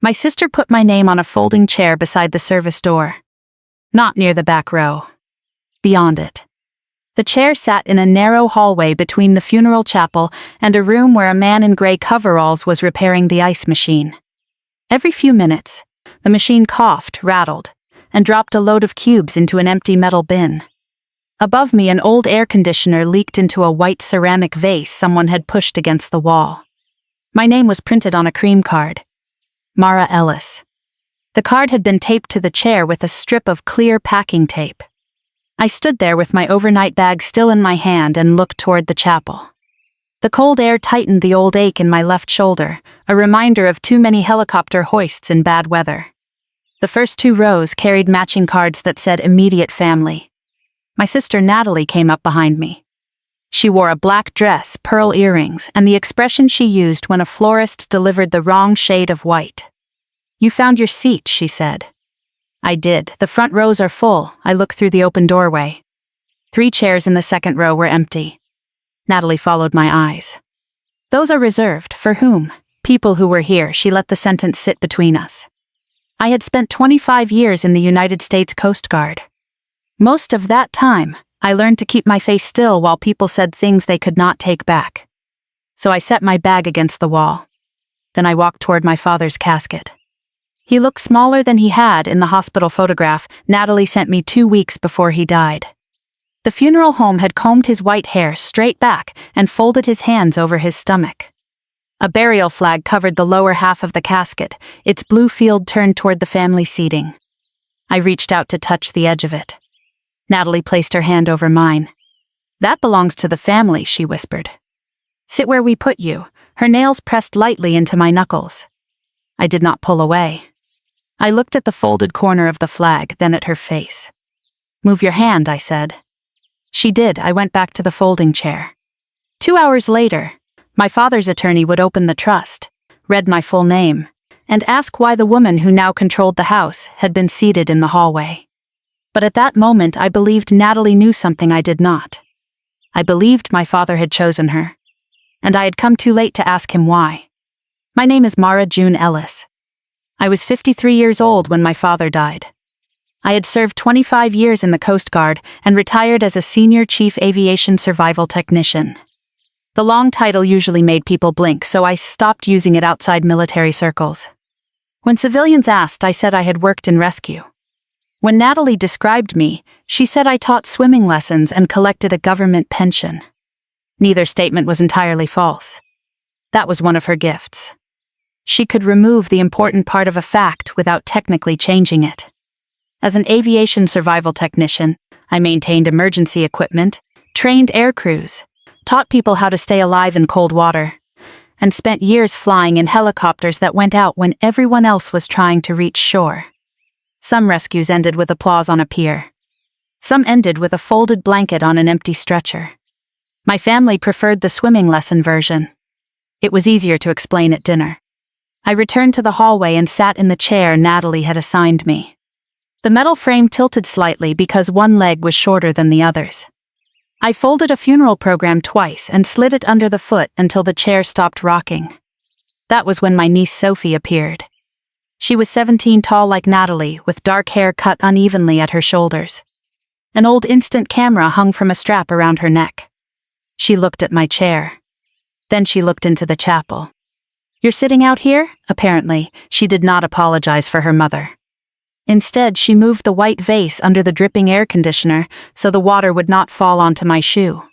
My sister put my name on a folding chair beside the service door. Not near the back row. Beyond it. The chair sat in a narrow hallway between the funeral chapel and a room where a man in gray coveralls was repairing the ice machine. Every few minutes, the machine coughed, rattled, and dropped a load of cubes into an empty metal bin. Above me, an old air conditioner leaked into a white ceramic vase someone had pushed against the wall. My name was printed on a cream card. Mara Ellis. The card had been taped to the chair with a strip of clear packing tape. I stood there with my overnight bag still in my hand and looked toward the chapel. The cold air tightened the old ache in my left shoulder, a reminder of too many helicopter hoists in bad weather. The first 2 rows carried matching cards that said immediate family. My sister Natalie came up behind me. She wore a black dress, pearl earrings, and the expression she used when a florist delivered the wrong shade of white. "You found your seat," she said. I did. "The front rows are full." I looked through the open doorway. 3 chairs in the second row were empty. Natalie followed my eyes. "Those are reserved. For whom?" "People who were here." She let the sentence sit between us. I had spent 25 years in the United States Coast Guard. Most of that time, I learned to keep my face still while people said things they could not take back. So I set my bag against the wall. Then I walked toward my father's casket. He looked smaller than he had in the hospital photograph Natalie sent me 2 weeks before he died. The funeral home had combed his white hair straight back and folded his hands over his stomach. A burial flag covered the lower half of the casket, its blue field turned toward the family seating. I reached out to touch the edge of it. Natalie placed her hand over mine. "That belongs to the family," she whispered. "Sit where we put you." Her nails pressed lightly into my knuckles. I did not pull away. I looked at the folded corner of the flag, then at her face. "Move your hand," I said. She did. I went back to the folding chair. 2 hours later, my father's attorney would open the trust, read my full name, and ask why the woman who now controlled the house had been seated in the hallway. But at that moment, I believed Natalie knew something I did not. I believed my father had chosen her, and I had come too late to ask him why. My name is Mara June Ellis. I was 53 years old when my father died. I had served 25 years in the Coast Guard and retired as a senior chief aviation survival technician. The long title usually made people blink, so I stopped using it outside military circles. When civilians asked, I said I had worked in rescue. When Natalie described me, she said I taught swimming lessons and collected a government pension. Neither statement was entirely false. That was one of her gifts. She could remove the important part of a fact without technically changing it. As an aviation survival technician, I maintained emergency equipment, trained air crews, taught people how to stay alive in cold water, and spent years flying in helicopters that went out when everyone else was trying to reach shore. Some rescues ended with applause on a pier. Some ended with a folded blanket on an empty stretcher. My family preferred the swimming lesson version. It was easier to explain at dinner. I returned to the hallway and sat in the chair Natalie had assigned me. The metal frame tilted slightly because one leg was shorter than the others. I folded a funeral program twice and slid it under the foot until the chair stopped rocking. That was when my niece Sophie appeared. She was 17, tall like Natalie, with dark hair cut unevenly at her shoulders. An old instant camera hung from a strap around her neck. She looked at my chair. Then she looked into the chapel. "You're sitting out here?" Apparently, she did not apologize for her mother. Instead, she moved the white vase under the dripping air conditioner so the water would not fall onto my shoe.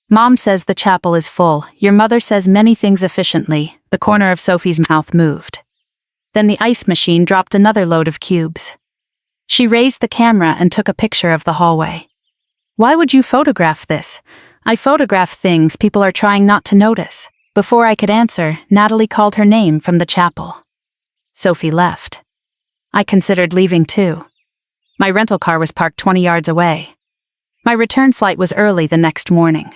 "Mom says the chapel is full. Your mother says many things efficiently." The corner of Sophie's mouth moved. Then the ice machine dropped another load of cubes. She raised the camera and took a picture of the hallway. "Why would you photograph this?" "I photograph things people are trying not to notice." Before I could answer, Natalie called her name from the chapel. Sophie left. I considered leaving too. My rental car was parked 20 yards away. My return flight was early the next morning.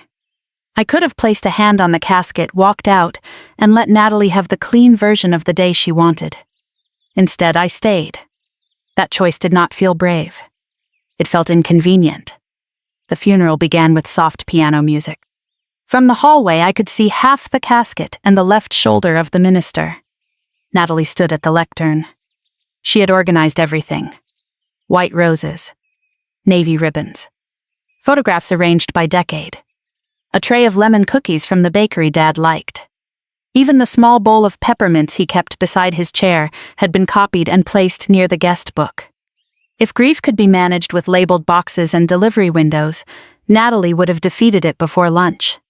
I could have placed a hand on the casket, walked out, and let Natalie have the clean version of the day she wanted. Instead, I stayed. That choice did not feel brave. It felt inconvenient. The funeral began with soft piano music. From the hallway, I could see half the casket and the left shoulder of the minister. Natalie stood at the lectern. She had organized everything. White roses. Navy ribbons. Photographs arranged by decade. A tray of lemon cookies from the bakery Dad liked. Even the small bowl of peppermints he kept beside his chair had been copied and placed near the guest book. If grief could be managed with labeled boxes and delivery windows, Natalie would have defeated it before lunch.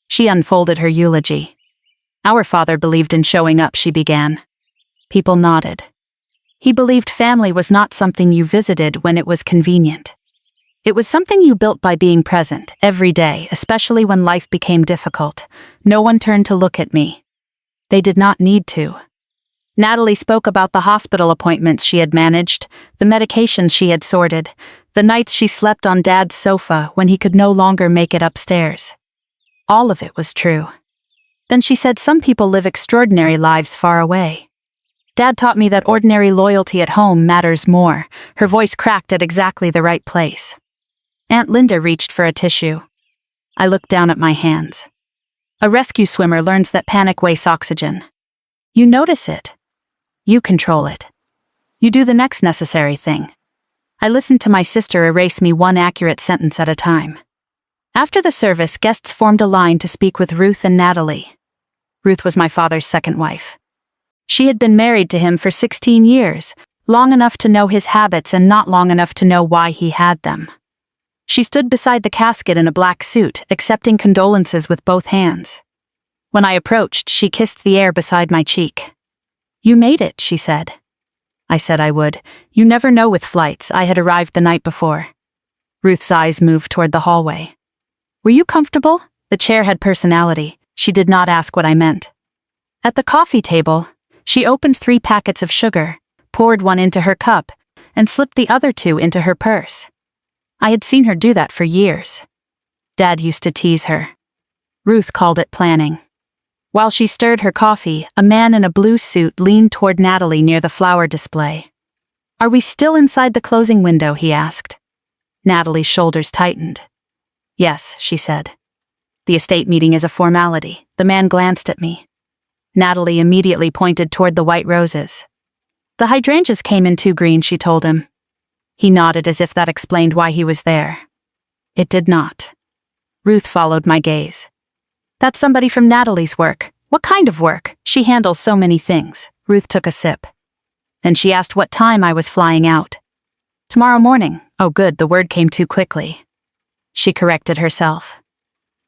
She unfolded her eulogy. Our father believed in showing up, she began. People nodded. He believed family was not something you visited when it was convenient. It was something you built by being present, every day, especially when life became difficult. No one turned to look at me. They did not need to. Natalie spoke about the hospital appointments she had managed, the medications she had sorted, the nights she slept on Dad's sofa when he could no longer make it upstairs. All of it was true. Then she said some people live extraordinary lives far away. Dad taught me that ordinary loyalty at home matters more. Her voice cracked at exactly the right place. Aunt Linda reached for a tissue. I looked down at my hands. A rescue swimmer learns that panic wastes oxygen. You notice it. You control it. You do the next necessary thing. I listened to my sister erase me one accurate sentence at a time. After the service, guests formed a line to speak with Ruth and Natalie. Ruth was my father's second wife. She had been married to him for 16 years, long enough to know his habits and not long enough to know why he had them. She stood beside the casket in a black suit, accepting condolences with both hands. When I approached, she kissed the air beside my cheek. You made it, she said. I said I would. You never know with flights. I had arrived the night before. Ruth's eyes moved toward the hallway. Were you comfortable? The chair had personality. She did not ask what I meant. At the coffee table, she opened 3 packets of sugar, poured one into her cup, and slipped the other 2 into her purse. I had seen her do that for years. Dad used to tease her. Ruth called it planning. While she stirred her coffee, a man in a blue suit leaned toward Natalie near the flower display. Are we still inside the closing window? He asked. Natalie's shoulders tightened. Yes, she said. The estate meeting is a formality. The man glanced at me. Natalie immediately pointed toward the white roses. The hydrangeas came in too green, she told him. He nodded as if that explained why he was there. It did not. Ruth followed my gaze. That's somebody from Natalie's work. What kind of work? She handles so many things. Ruth took a sip. Then she asked what time I was flying out. Tomorrow morning. Oh good, the word came too quickly. She corrected herself.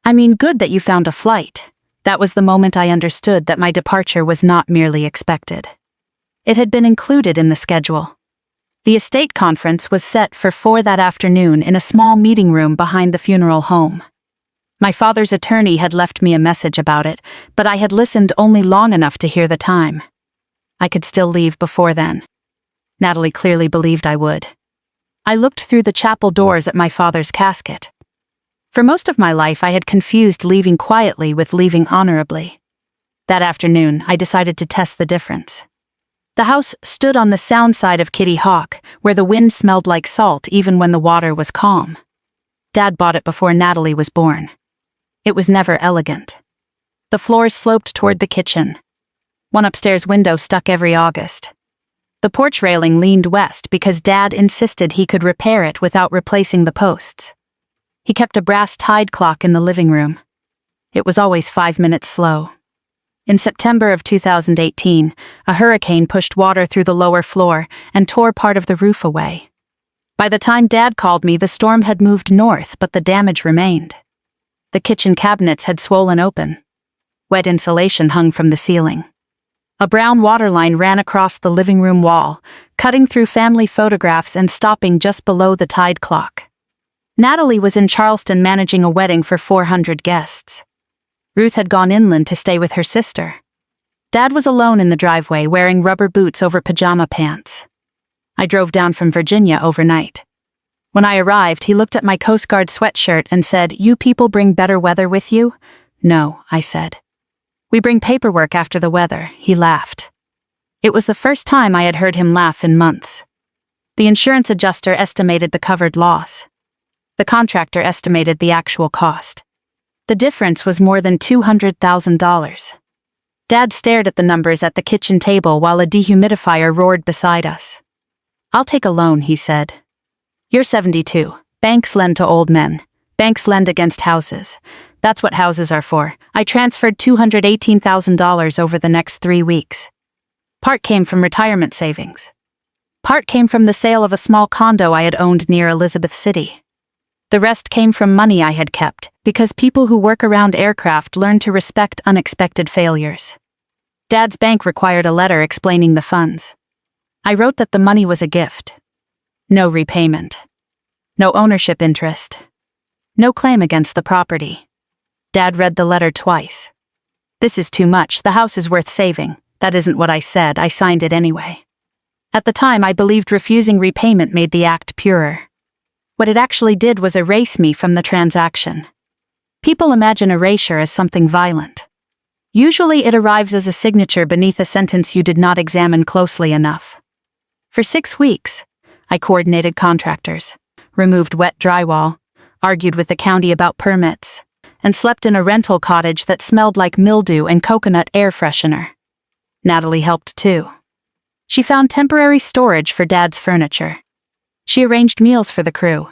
I mean, good that you found a flight. That was the moment I understood that my departure was not merely expected. It had been included in the schedule. The estate conference was set for 4 that afternoon in a small meeting room behind the funeral home. My father's attorney had left me a message about it, but I had listened only long enough to hear the time. I could still leave before then. Natalie clearly believed I would. I looked through the chapel doors at my father's casket. For most of my life, I had confused leaving quietly with leaving honorably. That afternoon, I decided to test the difference. The house stood on the sound side of Kitty Hawk, where the wind smelled like salt even when the water was calm. Dad bought it before Natalie was born. It was never elegant. The floors sloped toward the kitchen. One upstairs window stuck every August. The porch railing leaned west because Dad insisted he could repair it without replacing the posts. He kept a brass tide clock in the living room. It was always 5 minutes slow. In September of 2018, a hurricane pushed water through the lower floor and tore part of the roof away. By the time Dad called me, the storm had moved north, but the damage remained. The kitchen cabinets had swollen open. Wet insulation hung from the ceiling. A brown water line ran across the living room wall, cutting through family photographs and stopping just below the tide clock. Natalie was in Charleston managing a wedding for 400 guests. Ruth had gone inland to stay with her sister. Dad was alone in the driveway, wearing rubber boots over pajama pants. I drove down from Virginia overnight. When I arrived, he looked at my Coast Guard sweatshirt and said, "You people bring better weather with you?" "No," I said. "We bring paperwork after the weather," he laughed. It was the first time I had heard him laugh in months. The insurance adjuster estimated the covered loss. The contractor estimated the actual cost. The difference was more than $200,000. Dad stared at the numbers at the kitchen table while a dehumidifier roared beside us. "I'll take a loan," he said. "You're 72. Banks lend to old men. Banks lend against houses. That's what houses are for." I transferred $218,000 over the next 3 weeks. Part came from retirement savings. Part came from the sale of a small condo I had owned near Elizabeth City. The rest came from money I had kept, because people who work around aircraft learn to respect unexpected failures. Dad's bank required a letter explaining the funds. I wrote that the money was a gift. No repayment. No ownership interest. No claim against the property. Dad read the letter twice. "This is too much. The house is worth saving." "That isn't what I said. I signed it anyway." At the time, I believed refusing repayment made the act purer. What it actually did was erase me from the transaction. People imagine erasure as something violent. Usually it arrives as a signature beneath a sentence you did not examine closely enough. For 6 weeks, I coordinated contractors, removed wet drywall, argued with the county about permits, and slept in a rental cottage that smelled like mildew and coconut air freshener. Natalie helped too. She found temporary storage for Dad's furniture. She arranged meals for the crew.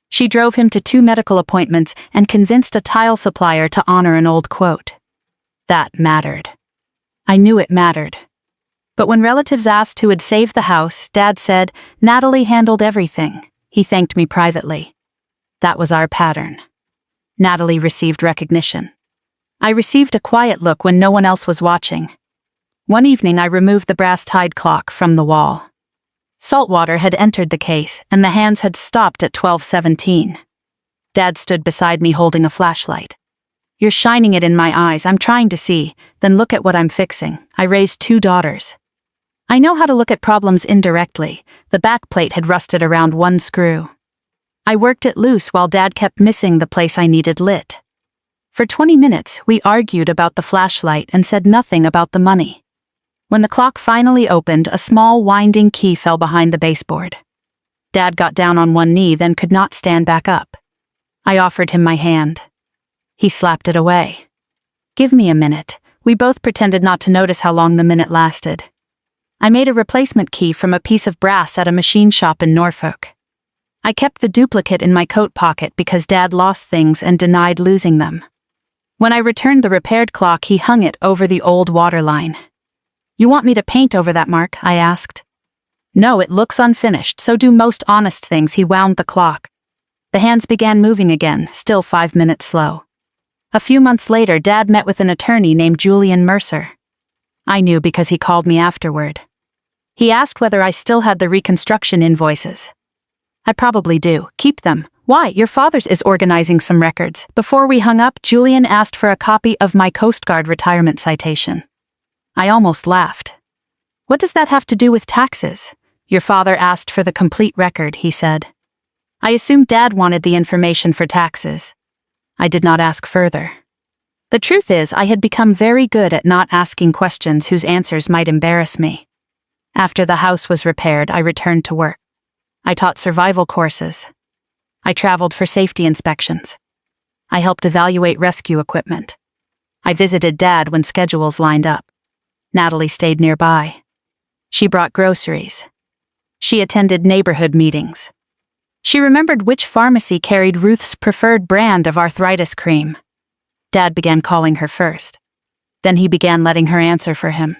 She drove him to 2 medical appointments and convinced a tile supplier to honor an old quote. That mattered. I knew it mattered. But when relatives asked who had saved the house, Dad said, "Natalie handled everything." He thanked me privately. That was our pattern. Natalie received recognition. I received a quiet look when no one else was watching. One evening I removed the brass tide clock from the wall. Salt water had entered the case, and the hands had stopped at 12:17. Dad stood beside me holding a flashlight. "You're shining it in my eyes. I'm trying to see. Then look at what I'm fixing. I raised 2 daughters. I know how to look at problems indirectly." The back plate had rusted around one screw. I worked it loose while Dad kept missing the place I needed lit. For 20 minutes, we argued about the flashlight and said nothing about the money. When the clock finally opened, a small winding key fell behind the baseboard. Dad got down on one knee, then could not stand back up. I offered him my hand. He slapped it away. "Give me a minute." We both pretended not to notice how long the minute lasted. I made a replacement key from a piece of brass at a machine shop in Norfolk. I kept the duplicate in my coat pocket because Dad lost things and denied losing them. When I returned the repaired clock, he hung it over the old water line. "You want me to paint over that mark?" I asked. "No, it looks unfinished, so do most honest things." He wound the clock. The hands began moving again, still 5 minutes slow. A few months later, Dad met with an attorney named Julian Mercer. I knew because he called me afterward. He asked whether I still had the reconstruction invoices. "I probably do. Keep them." "Why? Your father's is organizing some records." Before we hung up, Julian asked for a copy of my Coast Guard retirement citation. I almost laughed. "What does that have to do with taxes?" "Your father asked for the complete record," he said. I assumed Dad wanted the information for taxes. I did not ask further. The truth is, I had become very good at not asking questions whose answers might embarrass me. After the house was repaired, I returned to work. I taught survival courses. I traveled for safety inspections. I helped evaluate rescue equipment. I visited Dad when schedules lined up. Natalie stayed nearby. She brought groceries. She attended neighborhood meetings. She remembered which pharmacy carried Ruth's preferred brand of arthritis cream. Dad began calling her first. Then he began letting her answer for him.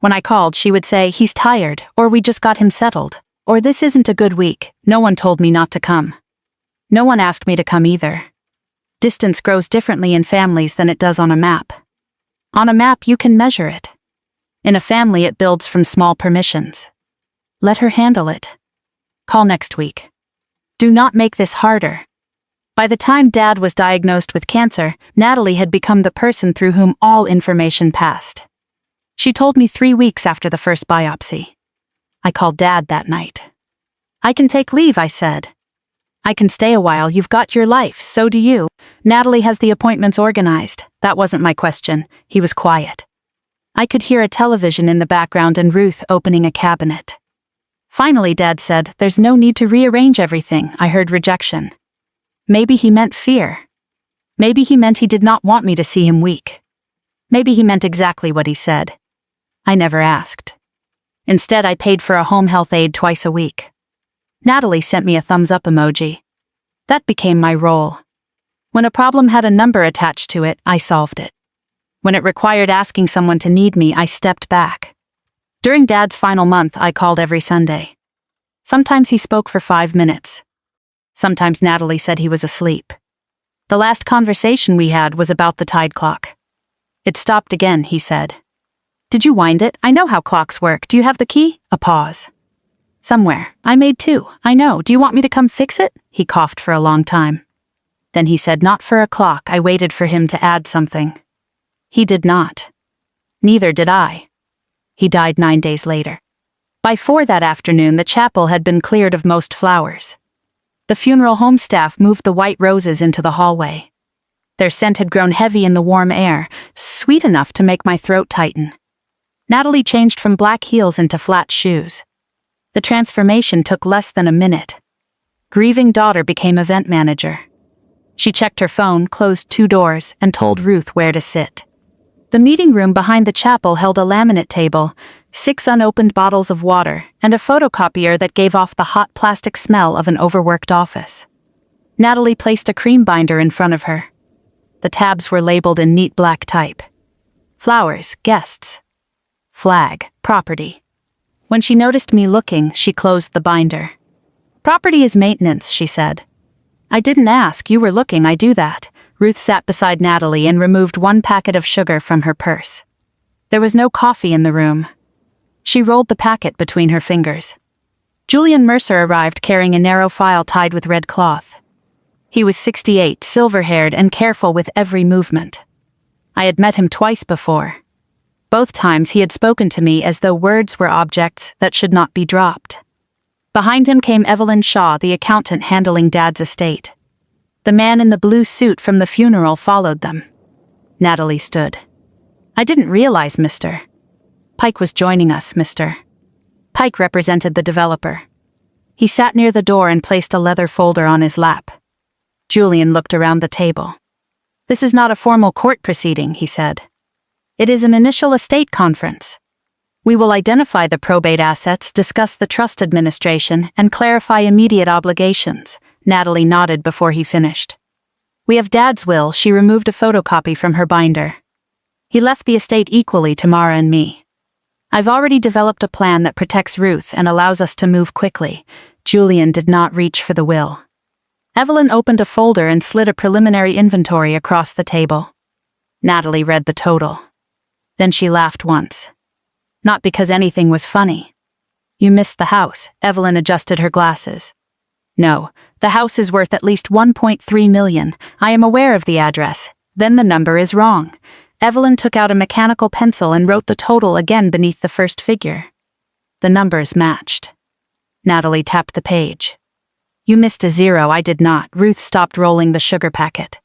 When I called, she would say, "He's tired," or "We just got him settled," or "This isn't a good week." No one told me not to come. No one asked me to come either. Distance grows differently in families than it does on a map. On a map, you can measure it. In a family, it builds from small permissions. Let her handle it. Call next week. Do not make this harder. By the time Dad was diagnosed with cancer, Natalie had become the person through whom all information passed. She told me 3 weeks after the first biopsy. I called Dad that night. "I can take leave," I said. "I can stay a while. You've got your life, so do you." "Natalie has the appointments organized." That wasn't my question. He was quiet. I could hear a television in the background and Ruth opening a cabinet. Finally, Dad said, "There's no need to rearrange everything." I heard rejection. Maybe he meant fear. Maybe he meant he did not want me to see him weak. Maybe he meant exactly what he said. I never asked. Instead, I paid for a home health aide twice a week. Natalie sent me a thumbs up emoji. That became my role. When a problem had a number attached to it, I solved it. When it required asking someone to need me, I stepped back. During Dad's final month, I called every Sunday. Sometimes he spoke for 5 minutes. Sometimes Natalie said he was asleep. The last conversation we had was about the tide clock. It stopped again, he said. Did you wind it? I know how clocks work. Do you have the key? A pause. Somewhere. I made 2. I know. Do you want me to come fix it? He coughed for a long time. Then he said, not for a clock. I waited for him to add something. He did not. Neither did I. He died 9 days later. By 4 that afternoon, the chapel had been cleared of most flowers. The funeral home staff moved the white roses into the hallway. Their scent had grown heavy in the warm air, sweet enough to make my throat tighten. Natalie changed from black heels into flat shoes. The transformation took less than a minute. Grieving daughter became event manager. She checked her phone, closed 2 doors, and told Ruth where to sit. The meeting room behind the chapel held a laminate table, 6 unopened bottles of water, and a photocopier that gave off the hot plastic smell of an overworked office. Natalie placed a cream binder in front of her. The tabs were labeled in neat black type. Flowers, guests. Flag, property. When she noticed me looking, she closed the binder. Property is maintenance, she said. I didn't ask, you were looking, I do that. Ruth sat beside Natalie and removed 1 packet of sugar from her purse. There was no coffee in the room. She rolled the packet between her fingers. Julian Mercer arrived carrying a narrow file tied with red cloth. He was 68, silver-haired and careful with every movement. I had met him twice before. Both times he had spoken to me as though words were objects that should not be dropped. Behind him came Evelyn Shaw, the accountant handling Dad's estate. The man in the blue suit from the funeral followed them. Natalie stood. I didn't realize, Mr. Pike was joining us, Mr. Pike represented the developer. He sat near the door and placed a leather folder on his lap. Julian looked around the table. This is not a formal court proceeding, he said. It is an initial estate conference. We will identify the probate assets, discuss the trust administration, and clarify immediate obligations. Natalie nodded before he finished. We have Dad's will. She removed a photocopy from her binder. He left the estate equally to Mara and me. I've already developed a plan that protects Ruth and allows us to move quickly. Julian did not reach for the will. Evelyn opened a folder and slid a preliminary inventory across the table. Natalie read the total. Then she laughed once. Not because anything was funny. You missed the house. Evelyn adjusted her glasses. No, the house is worth at least 1.3 million. I am aware of the address. Then the number is wrong. Evelyn took out a mechanical pencil and wrote the total again beneath the first figure. The numbers matched. Natalie tapped the page. You missed a 0, I did not. Ruth stopped rolling the sugar packet.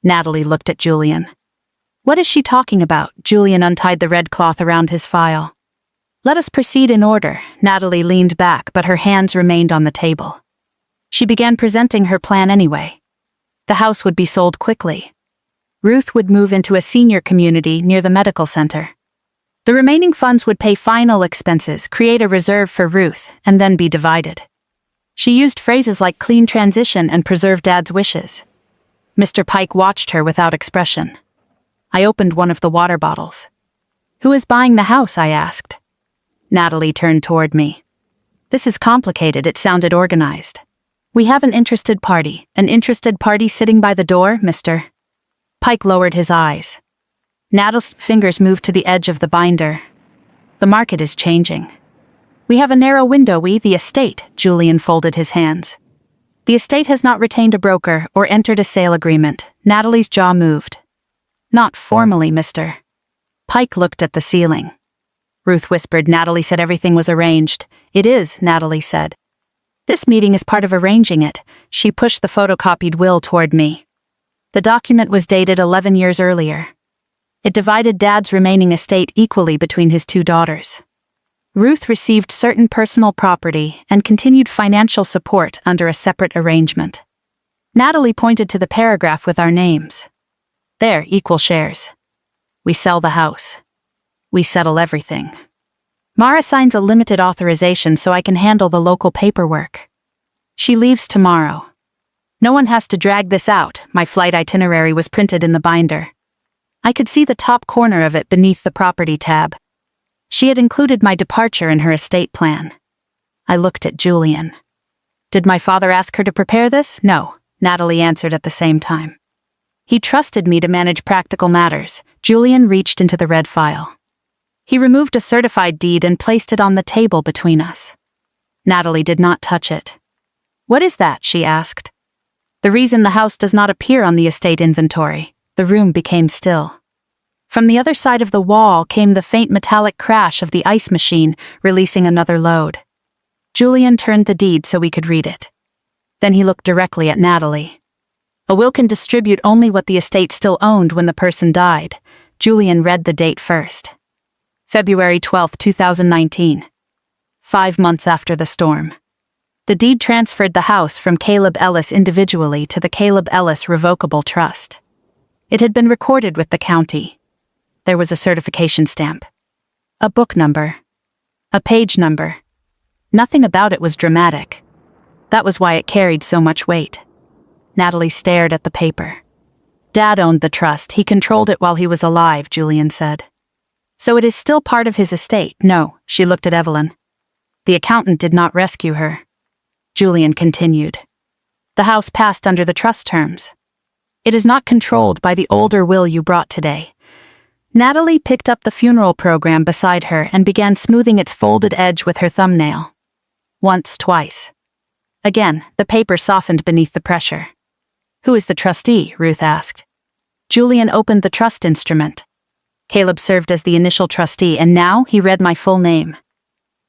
Natalie looked at Julian. What is she talking about? Julian untied the red cloth around his file. Let us proceed in order. Natalie leaned back, but her hands remained on the table. She began presenting her plan anyway. The house would be sold quickly. Ruth would move into a senior community near the medical center. The remaining funds would pay final expenses, create a reserve for Ruth, and then be divided. She used phrases like clean transition and preserve Dad's wishes. Mr. Pike watched her without expression. I opened one of the water bottles. Who is buying the house? I asked. Natalie turned toward me. This is complicated, it sounded organized. We have an interested party sitting by the door, Mr. Pike lowered his eyes. Natalie's fingers moved to the edge of the binder. The market is changing. We have a narrow window, the estate, Julian folded his hands. The estate has not retained a broker or entered a sale agreement. Natalie's jaw moved. Not formally, Mr. Pike looked at the ceiling. Ruth whispered. Natalie said everything was arranged. It is, Natalie said. This meeting is part of arranging it. She pushed the photocopied will toward me. The document was dated 11 years earlier. It divided Dad's remaining estate equally between his 2 daughters. Ruth received certain personal property and continued financial support under a separate arrangement. Natalie pointed to the paragraph with our names. There, equal shares. We sell the house. We settle everything. Mara signs a limited authorization so I can handle the local paperwork. She leaves tomorrow. No one has to drag this out. My flight itinerary was printed in the binder. I could see the top corner of it beneath the property tab. She had included my departure in her estate plan. I looked at Julian. Did my father ask her to prepare this? No, Natalie answered at the same time. He trusted me to manage practical matters. Julian reached into the red file. He removed a certified deed and placed it on the table between us. Natalie did not touch it. What is that? She asked. The reason the house does not appear on the estate inventory. The room became still. From the other side of the wall came the faint metallic crash of the ice machine, releasing another load. Julian turned the deed so we could read it. Then he looked directly at Natalie. A will can distribute only what the estate still owned when the person died. Julian read the date first. February 12, 2019. 5 months after the storm. The deed transferred the house from Caleb Ellis individually to the Caleb Ellis Revocable Trust. It had been recorded with the county. There was a certification stamp. A book number. A page number. Nothing about it was dramatic. That was why it carried so much weight. Natalie stared at the paper. Dad owned the trust. He controlled it while he was alive, Julian said. So it is still part of his estate? No, she looked at Evelyn. The accountant did not rescue her. Julian continued. The house passed under the trust terms. It is not controlled by the older will you brought today. Natalie picked up the funeral program beside her and began smoothing its folded edge with her thumbnail. Once, twice. Again, the paper softened beneath the pressure. Who is the trustee? Ruth asked. Julian opened the trust instrument. Caleb served as the initial trustee, and now he read my full name.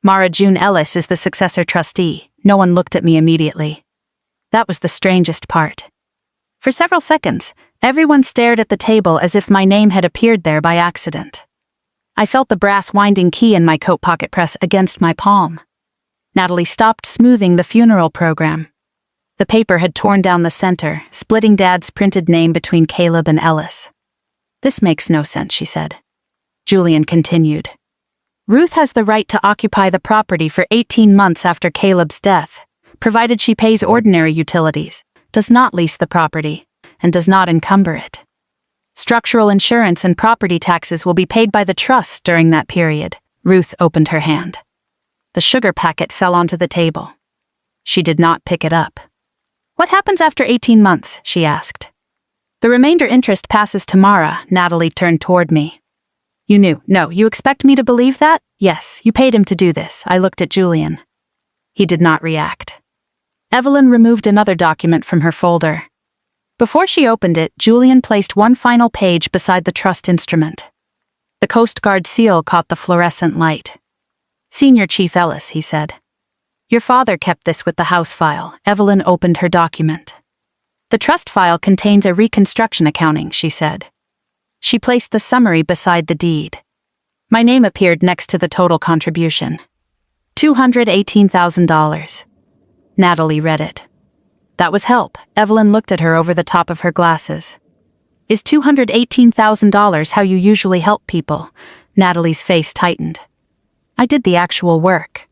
Mara June Ellis is the successor trustee. No one looked at me immediately. That was the strangest part. For several seconds, everyone stared at the table as if my name had appeared there by accident. I felt the brass winding key in my coat pocket press against my palm. Natalie stopped smoothing the funeral program. The paper had torn down the center, splitting Dad's printed name between Caleb and Ellis. This makes no sense, she said. Julian continued. Ruth has the right to occupy the property for 18 months after Caleb's death, provided she pays ordinary utilities, does not lease the property, and does not encumber it. Structural insurance and property taxes will be paid by the trust during that period. Ruth opened her hand. The sugar packet fell onto the table. She did not pick it up. What happens after 18 months? She asked. The remainder interest passes to Mara. Natalie turned toward me. You knew. No, you expect me to believe that? Yes, you paid him to do this. I looked at Julian. He did not react. Evelyn removed another document from her folder. Before she opened it, Julian placed one final page beside the trust instrument. The Coast Guard seal caught the fluorescent light. Senior Chief Ellis, he said. Your father kept this with the house file. Evelyn opened her document. The trust file contains a reconstruction accounting, she said. She placed the summary beside the deed. My name appeared next to the total contribution. $218,000. Natalie read it. That was help. Evelyn looked at her over the top of her glasses. Is $218,000 how you usually help people? Natalie's face tightened. I did the actual work.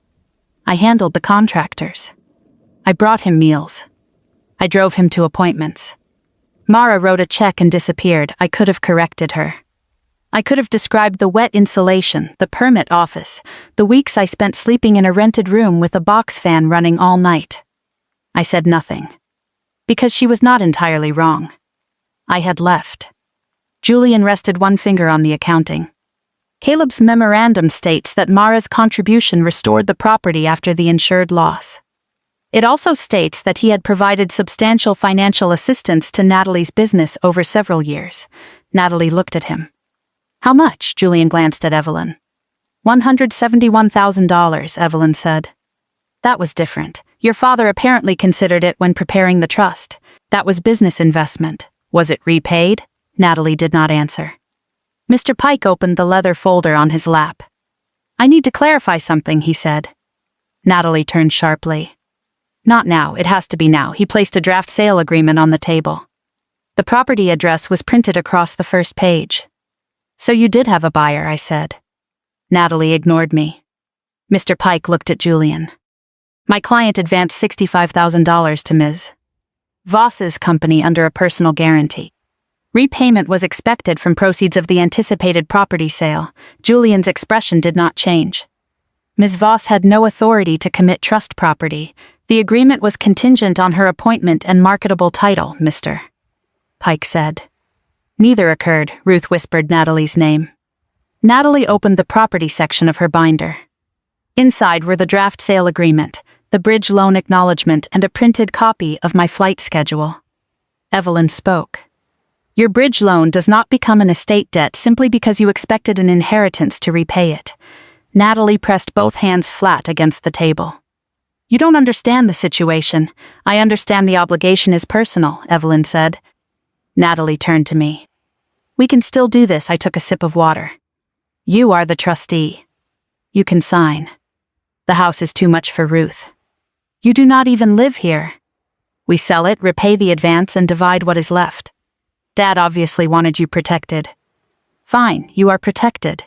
I handled the contractors. I brought him meals. I drove him to appointments. Mara wrote a check and disappeared. I could have corrected her. I could have described the wet insulation, the permit office, the weeks I spent sleeping in a rented room with a box fan running all night. I said nothing. Because she was not entirely wrong. I had left. Julian rested one finger on the accounting. Caleb's memorandum states that Mara's contribution restored the property after the insured loss. It also states that he had provided substantial financial assistance to Natalie's business over several years. Natalie looked at him. How much? Julian glanced at Evelyn. $171,000, Evelyn said. That was different. Your father apparently considered it when preparing the trust. That was business investment. Was it repaid? Natalie did not answer. Mr. Pike opened the leather folder on his lap. I need to clarify something, he said. Natalie turned sharply. Not now, it has to be now. He placed a draft sale agreement on the table. The property address was printed across the first page. So you did have a buyer, I said. Natalie ignored me. Mr. Pike looked at Julian. My client advanced $65,000 to Ms. Voss's company under a personal guarantee. Repayment was expected from proceeds of the anticipated property sale. Julian's expression did not change. Ms. Voss had no authority to commit trust property. The agreement was contingent on her appointment and marketable title, Mr. Pike said. Neither occurred, Ruth whispered Natalie's name. Natalie opened the property section of her binder. Inside were the draft sale agreement, the bridge loan acknowledgement, and a printed copy of my flight schedule. Evelyn spoke. Your bridge loan does not become an estate debt simply because you expected an inheritance to repay it. Natalie pressed both hands flat against the table. You don't understand the situation. I understand the obligation is personal, Evelyn said. Natalie turned to me. We can still do this, I took a sip of water. You are the trustee. You can sign. The house is too much for Ruth. You do not even live here. We sell it, repay the advance, and divide what is left. Dad obviously wanted you protected. Fine, you are protected.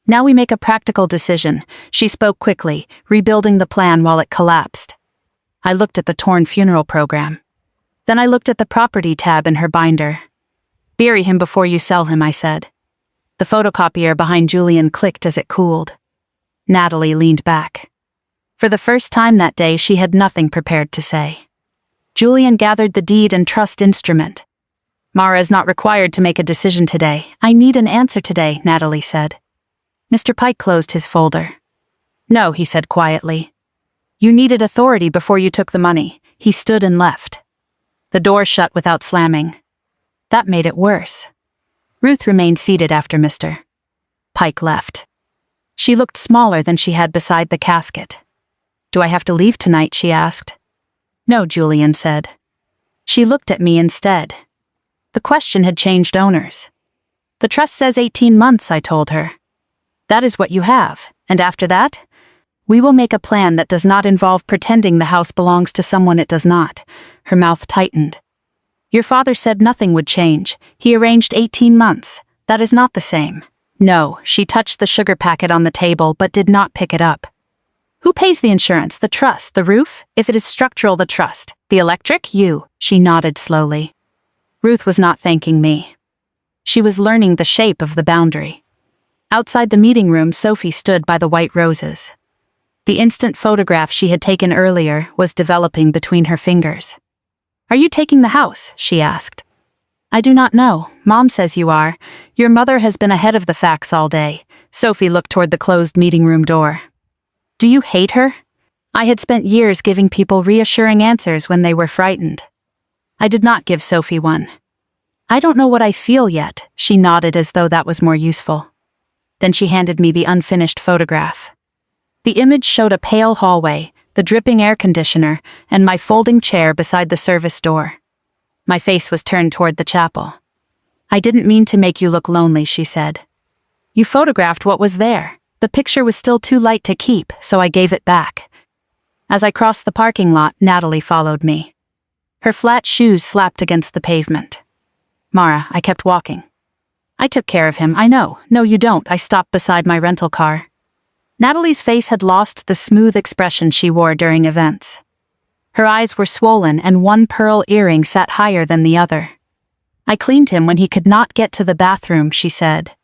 Now we make a practical decision, she spoke quickly, rebuilding the plan while it collapsed. I looked at the torn funeral program. Then I looked at the property tab in her binder. Bury him before you sell him, I said. The photocopier behind Julian clicked as it cooled. Natalie leaned back. For the first time that day, she had nothing prepared to say. Julian gathered the deed and trust instrument. Mara is not required to make a decision today. I need an answer today, Natalie said. Mr. Pike closed his folder. No, he said quietly. You needed authority before you took the money. He stood and left. The door shut without slamming. That made it worse. Ruth remained seated after Mr. Pike left. She looked smaller than she had beside the casket. Do I have to leave tonight, she asked. No, Julian said. She looked at me instead. The question had changed owners. The trust says 18 months, I told her. That is what you have, and after that? We will make a plan that does not involve pretending the house belongs to someone it does not. Her mouth tightened. Your father said nothing would change. He arranged 18 months. That is not the same. No, she touched the sugar packet on the table but did not pick it up. Who pays the insurance? The trust? The roof? If it is structural, the trust. The electric? You. She nodded slowly. Ruth was not thanking me. She was learning the shape of the boundary. Outside the meeting room, Sophie stood by the white roses. The instant photograph she had taken earlier was developing between her fingers. Are you taking the house? She asked. I do not know. Mom says you are. Your mother has been ahead of the facts all day. Sophie looked toward the closed meeting room door. Do you hate her? I had spent years giving people reassuring answers when they were frightened. I did not give Sophie one. I don't know what I feel yet, she nodded as though that was more useful. Then she handed me the unfinished photograph. The image showed a pale hallway, the dripping air conditioner, and my folding chair beside the service door. My face was turned toward the chapel. I didn't mean to make you look lonely, she said. You photographed what was there. The picture was still too light to keep, so I gave it back. As I crossed the parking lot, Natalie followed me. Her flat shoes slapped against the pavement. Mara, I kept walking. I took care of him, I know. No, you don't. I stopped beside my rental car. Natalie's face had lost the smooth expression she wore during events. Her eyes were swollen and one pearl earring sat higher than the other. I cleaned him when he could not get to the bathroom, she said.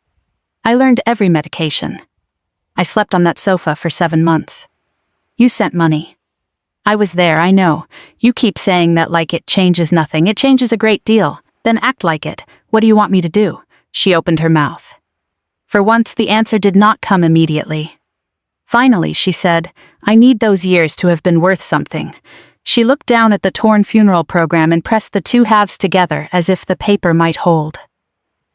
I learned every medication. I slept on that sofa for 7 months. You sent money. I was there, I know. You keep saying that like it changes nothing. It changes a great deal. Then act like it. What do you want me to do? She opened her mouth. For once, the answer did not come immediately. Finally, she said, I need those years to have been worth something. She looked down at the torn funeral program and pressed the two halves together as if the paper might hold.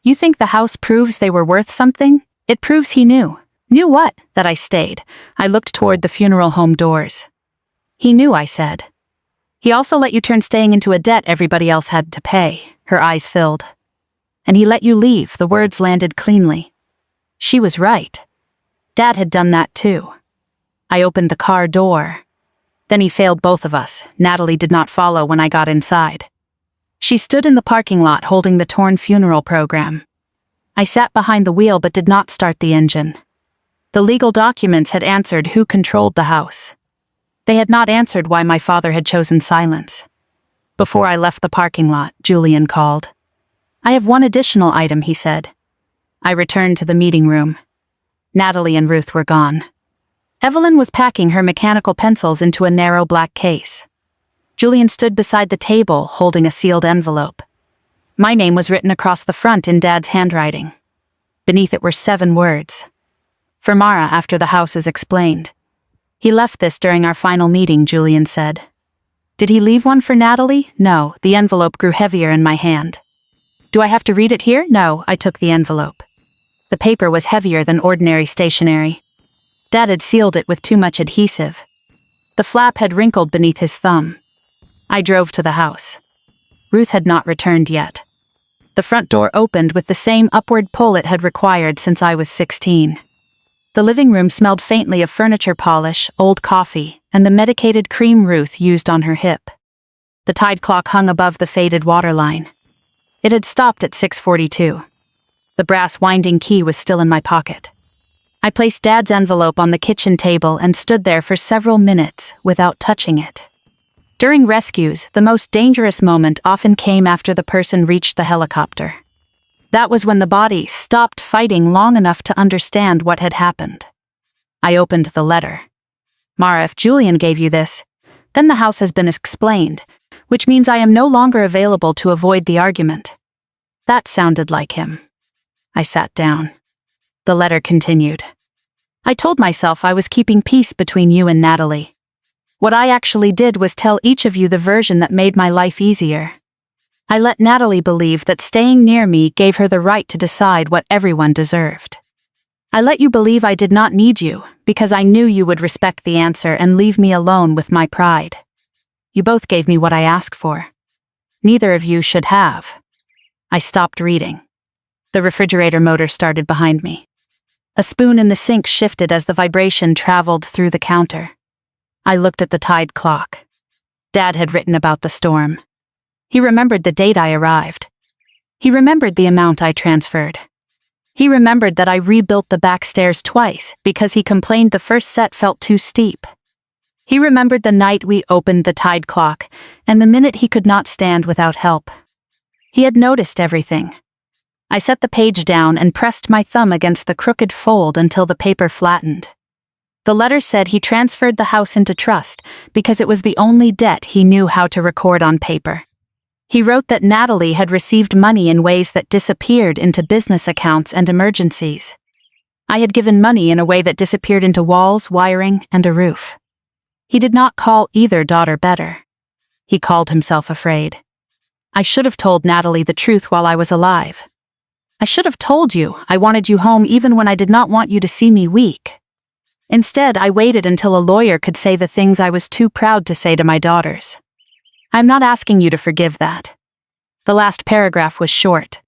You think the house proves they were worth something? It proves he knew. Knew what? That I stayed. I looked toward the funeral home doors. He knew, I said. He also let you turn staying into a debt everybody else had to pay. Her eyes filled. And he let you leave. The words landed cleanly. She was right. Dad had done that too. I opened the car door. Then he failed both of us. Natalie did not follow when I got inside. She stood in the parking lot holding the torn funeral program. I sat behind the wheel but did not start the engine. The legal documents had answered who controlled the house. They had not answered why my father had chosen silence. Before I left the parking lot, Julian called. "I have one additional item," he said. I returned to the meeting room. Natalie and Ruth were gone. Evelyn was packing her mechanical pencils into a narrow black case. Julian stood beside the table, holding a sealed envelope. My name was written across the front in Dad's handwriting. Beneath it were 7 words. "For Mara after the house is explained." "He left this during our final meeting," Julian said. "Did he leave one for Natalie?" "No." The envelope grew heavier in my hand. "Do I have to read it here?" "No." I took the envelope. The paper was heavier than ordinary stationery. Dad had sealed it with too much adhesive. The flap had wrinkled beneath his thumb. I drove to the house. Ruth had not returned yet. The front door opened with the same upward pull it had required since I was 16. The living room smelled faintly of furniture polish, old coffee, and the medicated cream Ruth used on her hip. The tide clock hung above the faded waterline. It had stopped at 6:42. The brass winding key was still in my pocket. I placed Dad's envelope on the kitchen table and stood there for several minutes without touching it. During rescues, the most dangerous moment often came after the person reached the helicopter. That was when the body stopped fighting long enough to understand what had happened. I opened the letter. "Mara, if Julian gave you this, then the house has been explained, which means I am no longer available to avoid the argument." That sounded like him. I sat down. The letter continued. "I told myself I was keeping peace between you and Natalie. What I actually did was tell each of you the version that made my life easier. I let Natalie believe that staying near me gave her the right to decide what everyone deserved. I let you believe I did not need you because I knew you would respect the answer and leave me alone with my pride. You both gave me what I asked for. Neither of you should have." I stopped reading. The refrigerator motor started behind me. A spoon in the sink shifted as the vibration traveled through the counter. I looked at the tide clock. Dad had written about the storm. He remembered the date I arrived. He remembered the amount I transferred. He remembered that I rebuilt the back stairs twice because he complained the first set felt too steep. He remembered the night we opened the tide clock and the minute he could not stand without help. He had noticed everything. I set the page down and pressed my thumb against the crooked fold until the paper flattened. The letter said he transferred the house into trust because it was the only debt he knew how to record on paper. He wrote that Natalie had received money in ways that disappeared into business accounts and emergencies. I had given money in a way that disappeared into walls, wiring, and a roof. He did not call either daughter better. He called himself afraid. I should have told Natalie the truth while I was alive. I should have told you I wanted you home even when I did not want you to see me weak. Instead, I waited until a lawyer could say the things I was too proud to say to my daughters. I'm not asking you to forgive that. The last paragraph was short.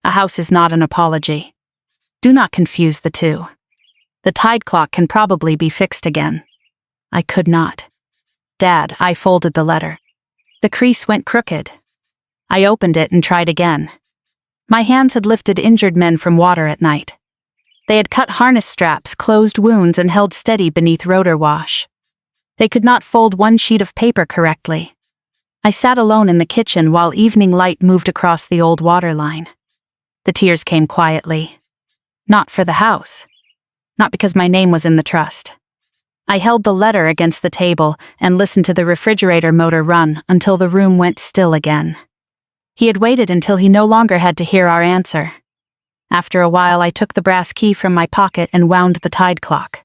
A house is not an apology. Do not confuse the two. The tide clock can probably be fixed again. I could not. Dad, I folded the letter. The crease went crooked. I opened it and tried again. My hands had lifted injured men from water at night. They had cut harness straps, closed wounds, and held steady beneath rotor wash. They could not fold one sheet of paper correctly. I sat alone in the kitchen while evening light moved across the old water line. The tears came quietly. Not for the house. Not because my name was in the trust. I held the letter against the table and listened to the refrigerator motor run until the room went still again. He had waited until he no longer had to hear our answer. After a while, I took the brass key from my pocket and wound the tide clock.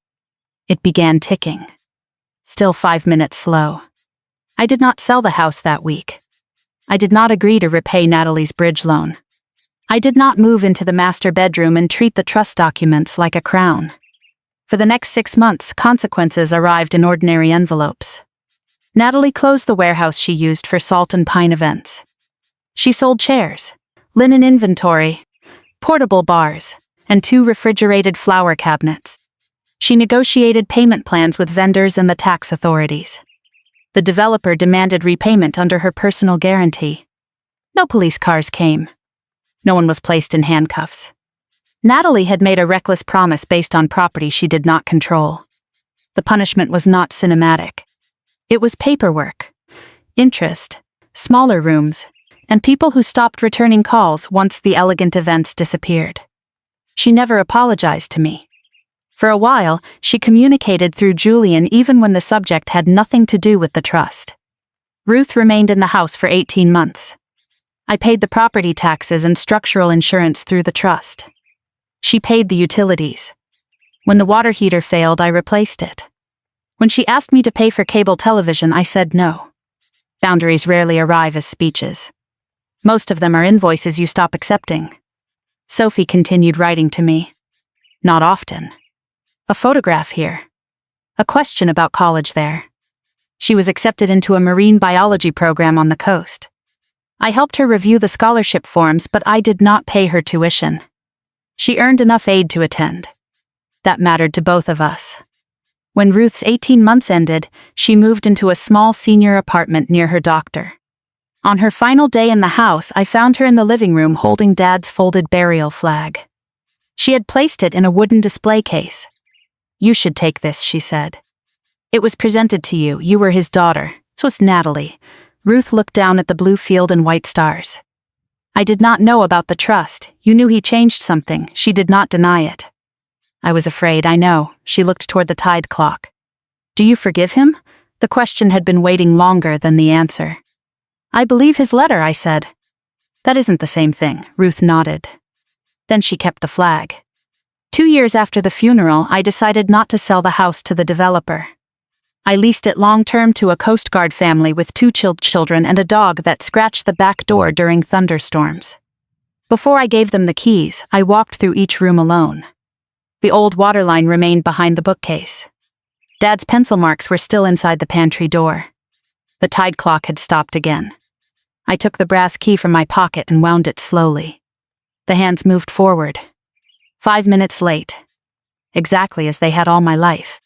It began ticking. Still 5 minutes slow. I did not sell the house that week. I did not agree to repay Natalie's bridge loan. I did not move into the master bedroom and treat the trust documents like a crown. For the next 6 months, consequences arrived in ordinary envelopes. Natalie closed the warehouse she used for Salt and Pine events. She sold chairs, linen inventory, portable bars, and 2 refrigerated flower cabinets. She negotiated payment plans with vendors and the tax authorities. The developer demanded repayment under her personal guarantee. No police cars came. No one was placed in handcuffs. Natalie had made a reckless promise based on property she did not control. The punishment was not cinematic. It was paperwork, interest, smaller rooms, and people who stopped returning calls once the elegant events disappeared. She never apologized to me. For a while, she communicated through Julian even when the subject had nothing to do with the trust. Ruth remained in the house for 18 months. I paid the property taxes and structural insurance through the trust. She paid the utilities. When the water heater failed, I replaced it. When she asked me to pay for cable television, I said no. Boundaries rarely arrive as speeches. Most of them are invoices you stop accepting. Sophie continued writing to me. Not often. A photograph here. A question about college there. She was accepted into a marine biology program on the coast. I helped her review the scholarship forms, but I did not pay her tuition. She earned enough aid to attend. That mattered to both of us. When Ruth's 18 months ended, she moved into a small senior apartment near her doctor. On her final day in the house, I found her in the living room holding Dad's folded burial flag. She had placed it in a wooden display case. "You should take this," she said. "It was presented to you. You were his daughter. So was Natalie." Ruth looked down at the blue field and white stars. "I did not know about the trust. You knew he changed something." She did not deny it. "I was afraid, I know." She looked toward the tide clock. "Do you forgive him?" The question had been waiting longer than the answer. "I believe his letter," I said. "That isn't the same thing." Ruth nodded. Then she kept the flag. 2 years after the funeral, I decided not to sell the house to the developer. I leased it long-term to a Coast Guard family with 2 children and a dog that scratched the back door during thunderstorms. Before I gave them the keys, I walked through each room alone. The old waterline remained behind the bookcase. Dad's pencil marks were still inside the pantry door. The tide clock had stopped again. I took the brass key from my pocket and wound it slowly. The hands moved forward. 5 minutes late. Exactly as they had all my life.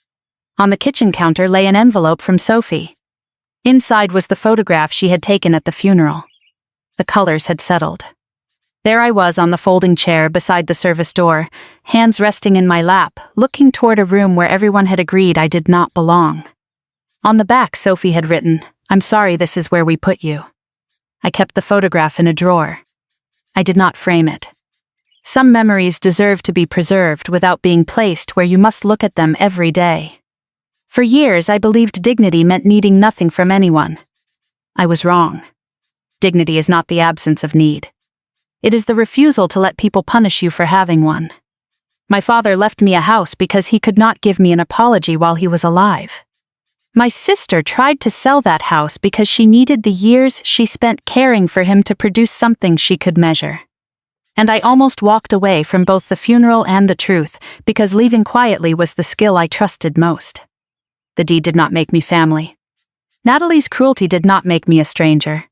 On the kitchen counter lay an envelope from Sophie. Inside was the photograph she had taken at the funeral. The colors had settled. There I was on the folding chair beside the service door, hands resting in my lap, looking toward a room where everyone had agreed I did not belong. On the back, Sophie had written, "I'm sorry, this is where we put you." I kept the photograph in a drawer. I did not frame it. Some memories deserve to be preserved without being placed where you must look at them every day. For years, I believed dignity meant needing nothing from anyone. I was wrong. Dignity is not the absence of need. It is the refusal to let people punish you for having one. My father left me a house because he could not give me an apology while he was alive. My sister tried to sell that house because she needed the years she spent caring for him to produce something she could measure. And I almost walked away from both the funeral and the truth because leaving quietly was the skill I trusted most. The deed did not make me family. Natalie's cruelty did not make me a stranger.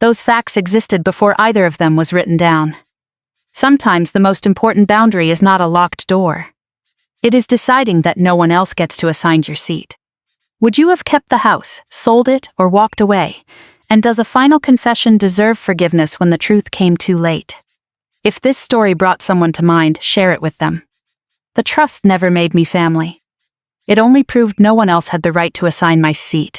Those facts existed before either of them was written down. Sometimes the most important boundary is not a locked door. It is deciding that no one else gets to assign your seat. Would you have kept the house, sold it, or walked away? And does a final confession deserve forgiveness when the truth came too late? If this story brought someone to mind, share it with them. The trust never made me family. It only proved no one else had the right to assign my seat.